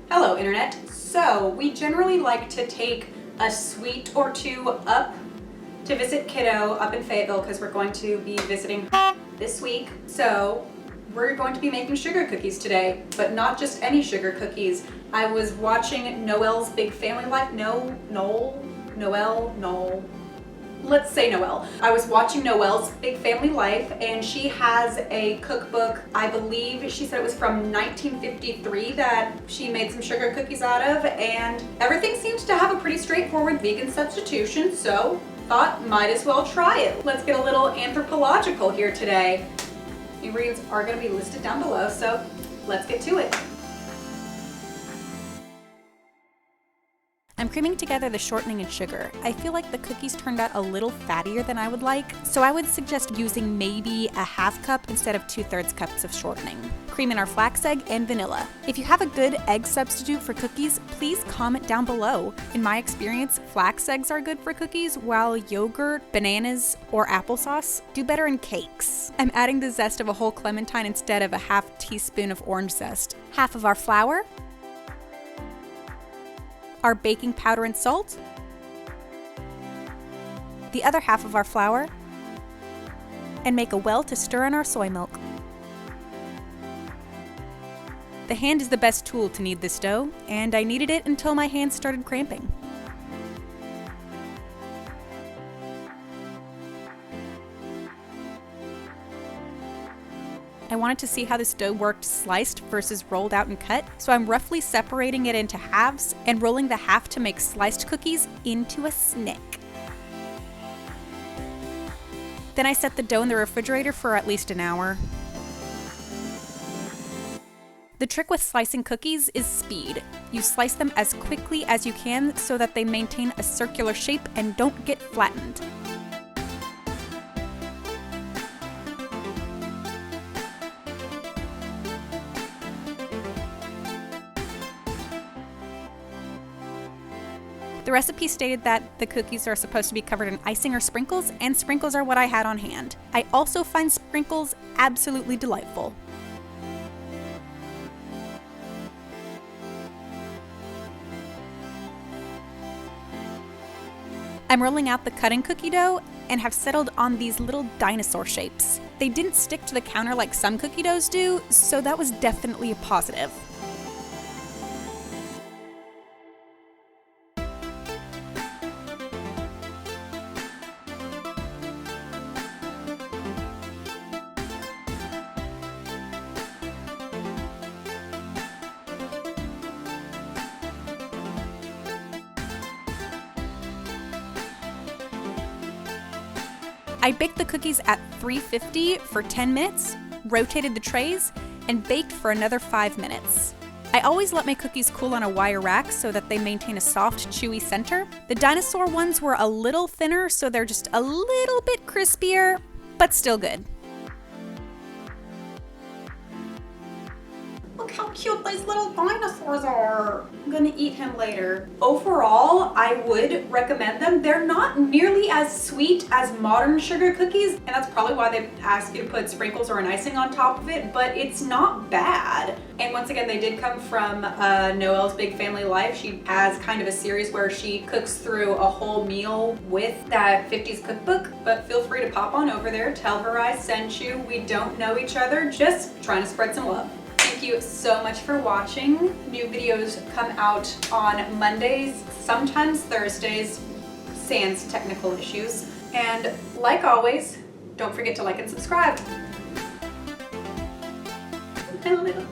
Hello Internet. So we generally like to take a sweet or two up to visit kiddo up in Fayetteville because we're going to be visiting this week. So we're going to be making sugar cookies today, but not just any sugar cookies. I was watching Noel's Big Family Life. Noel. Let's say Noel. I was watching Noel's Big Family Life and she has a cookbook. I believe she said it was from 1953 that she made some sugar cookies out of, and everything seems to have a pretty straightforward vegan substitution, so thought might as well try it. Let's get a little anthropological here today. Ingredients are going to be listed down below, so let's get to it. I'm creaming together the shortening and sugar. I feel like the cookies turned out a little fattier than I would like, so I would suggest using maybe a half cup instead of 2/3 cups of shortening. Cream in our flax egg and vanilla. If you have a good egg substitute for cookies, please comment down below. In my experience, flax eggs are good for cookies, while yogurt, bananas, or applesauce do better in cakes. I'm adding the zest of a whole clementine instead of a half teaspoon of orange zest. Half of our flour, our baking powder and salt, the other half of our flour, and make a well to stir in our soy milk. The hand is the best tool to knead this dough, and I kneaded it until my hands started cramping. I wanted to see how this dough worked sliced versus rolled out and cut, so I'm roughly separating it into halves and rolling the half to make sliced cookies into a snack. Then I set the dough in the refrigerator for at least an hour. The trick with slicing cookies is speed. You slice them as quickly as you can so that they maintain a circular shape and don't get flattened. The recipe stated that the cookies are supposed to be covered in icing or sprinkles, and sprinkles are what I had on hand. I also find sprinkles absolutely delightful. I'm rolling out the cutting cookie dough and have settled on these little dinosaur shapes. They didn't stick to the counter like some cookie doughs do, so that was definitely a positive. I baked the cookies at 350 for 10 minutes, rotated the trays, and baked for another 5 minutes. I always let my cookies cool on a wire rack so that they maintain a soft, chewy center. The dinosaur ones were a little thinner, so they're just a little bit crispier, but still good. Look how cute these little dinosaurs are. I'm gonna eat him later. Overall, I would recommend them. They're not nearly as sweet as modern sugar cookies, and that's probably why they ask you to put sprinkles or an icing on top of it, but it's not bad. And once again, they did come from Noel's Big Family Life. She has kind of a series where she cooks through a whole meal with that 50s cookbook, but feel free to pop on over there, tell her I sent you. We don't know each other, just trying to spread some love. Thank you so much for watching. New videos come out on Mondays, sometimes Thursdays, sans technical issues. And like always, don't forget to like and subscribe. My little